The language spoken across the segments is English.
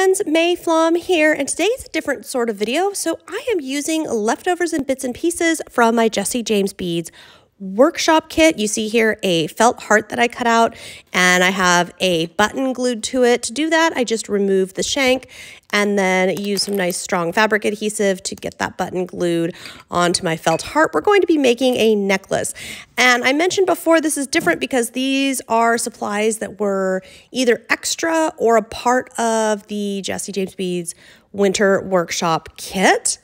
friends, May Flom here, and today is a different sort of video. So I am using leftovers and bits and pieces from my Jesse James Beads workshop kit. You see here a felt heart that I cut out, and I have a button glued to it. To do that, I just remove the shank and then use some nice strong fabric adhesive to get that button glued onto my felt heart. We're going to be making a necklace. And I mentioned before this is different because these are supplies that were either extra or a part of the Jesse James Beads winter workshop kit.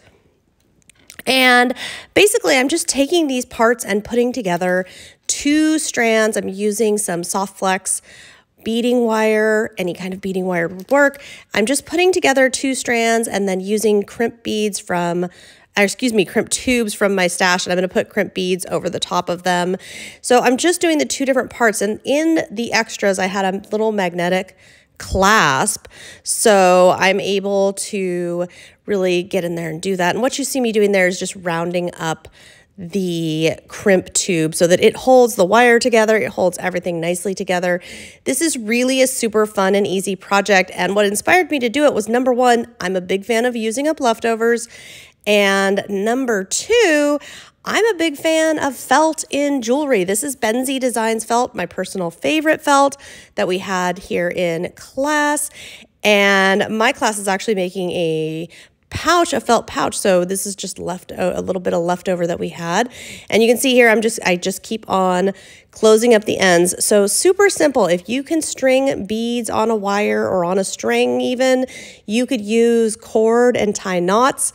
And basically, I'm just taking these parts and putting together 2 strands. I'm using some soft flex beading wire, any kind of beading wire would work. I'm just putting together 2 strands and then using crimp beads from, crimp tubes from my stash, and I'm going to put crimp beads over the top of them. So I'm just doing the 2 different parts, and in the extras, I had a little magnetic clasp, so I'm able to really get in there and do that. And what you see me doing there is just rounding up the crimp tube so that it holds the wire together, it holds everything nicely together. This is really a super fun and easy project, and what inspired me to do it was, number 1, I'm a big fan of using up leftovers, and number 2, I'm a big fan of felt in jewelry. This is Benzie Designs felt, my personal favorite felt that we had here in class. And my class is actually making a pouch, a felt pouch. So this is just a little bit of leftover that we had. And you can see here, I just keep on closing up the ends. So super simple. If you can string beads on a wire or on a string even, you could use cord and tie knots.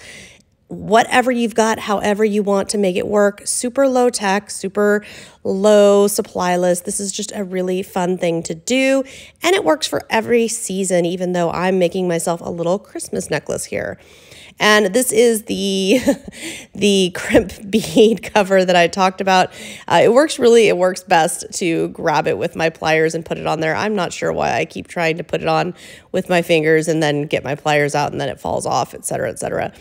Whatever you've got, however you want to make it work. Super low tech, super low supply list. This is just a really fun thing to do, and it works for every season, even though I'm making myself a little Christmas necklace here. And this is the crimp bead cover that I talked about. It works best to grab it with my pliers and put it on there. I'm not sure why I keep trying to put it on with my fingers and then get my pliers out and then it falls off, etc., etc.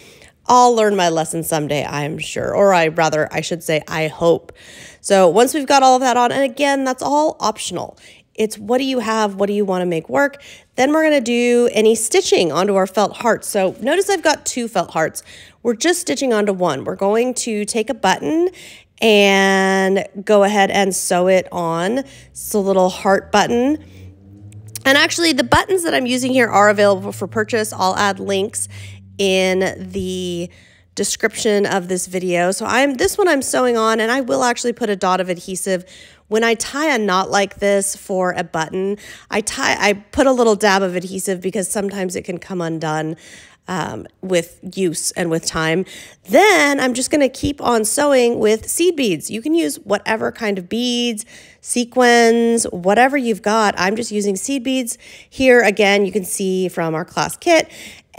I'll learn my lesson someday, I'm sure, or I should say, I hope. So once we've got all of that on, and again, that's all optional. It's what do you have? What do you want to make work? Then we're going to do any stitching onto our felt hearts. So notice I've got 2 felt hearts. We're just stitching onto 1. We're going to take a button and go ahead and sew it on. It's a little heart button. And actually, the buttons that I'm using here are available for purchase. I'll add links in the description of this video. So this one I'm sewing on, and I will actually put a dot of adhesive. When I tie a knot like this for a button, I put a little dab of adhesive because sometimes it can come undone with use and with time. Then I'm just going to keep on sewing with seed beads. You can use whatever kind of beads, sequins, whatever you've got. I'm just using seed beads here. Again, you can see from our class kit.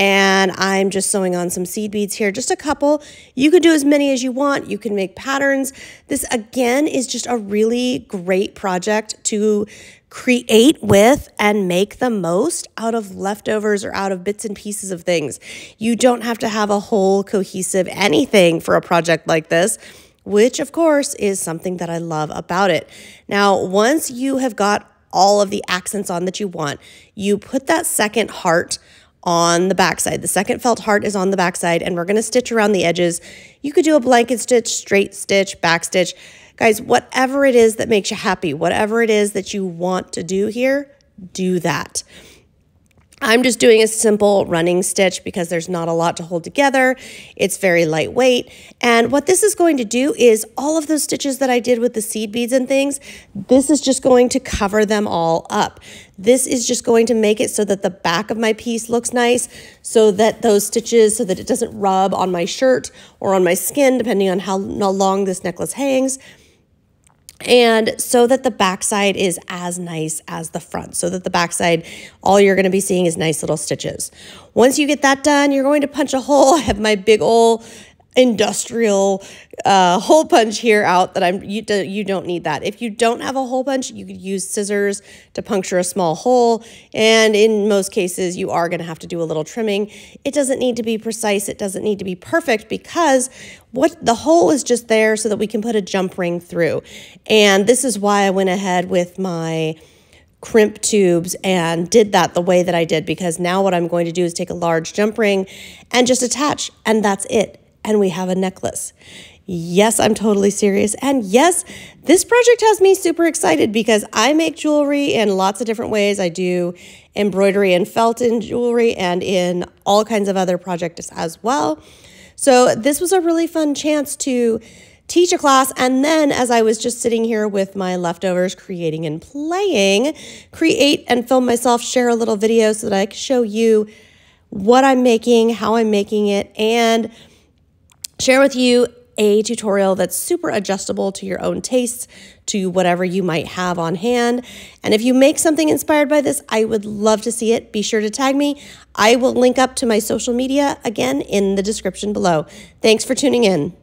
And I'm just sewing on some seed beads here, just a couple. You can do as many as you want. You can make patterns. This, again, is just a really great project to create with and make the most out of leftovers or out of bits and pieces of things. You don't have to have a whole cohesive anything for a project like this, which, of course, is something that I love about it. Now, once you have got all of the accents on that you want, you put that second heart on the backside. The second felt heart is on the backside, and we're going to stitch around the edges. You could do a blanket stitch, straight stitch, back stitch. Guys, whatever it is that makes you happy, whatever it is that you want to do here, do that. I'm just doing a simple running stitch because there's not a lot to hold together. It's very lightweight. And what this is going to do is all of those stitches that I did with the seed beads and things, this is just going to cover them all up. This is just going to make it so that the back of my piece looks nice, so that those stitches, so that it doesn't rub on my shirt or on my skin, depending on how long this necklace hangs. And so that the backside is as nice as the front, so that the backside, all you're going to be seeing is nice little stitches. Once you get that done, you're going to punch a hole. I have my big old industrial hole punch here out that you don't need that. If you don't have a hole punch, you could use scissors to puncture a small hole, and in most cases you are going to have to do a little trimming. It doesn't need to be precise, it doesn't need to be perfect, because the hole is just there so that we can put a jump ring through. And this is why I went ahead with my crimp tubes and did that the way that I did, because now what I'm going to do is take a large jump ring and just attach, and that's it. And we have a necklace. Yes, I'm totally serious. And yes, this project has me super excited because I make jewelry in lots of different ways. I do embroidery and felt in jewelry and in all kinds of other projects as well. So this was a really fun chance to teach a class, and then as I was just sitting here with my leftovers creating and playing, create and film myself, share a little video so that I can show you what I'm making, how I'm making it, and share with you a tutorial that's super adjustable to your own tastes, to whatever you might have on hand. And if you make something inspired by this, I would love to see it. Be sure to tag me. I will link up to my social media again in the description below. Thanks for tuning in.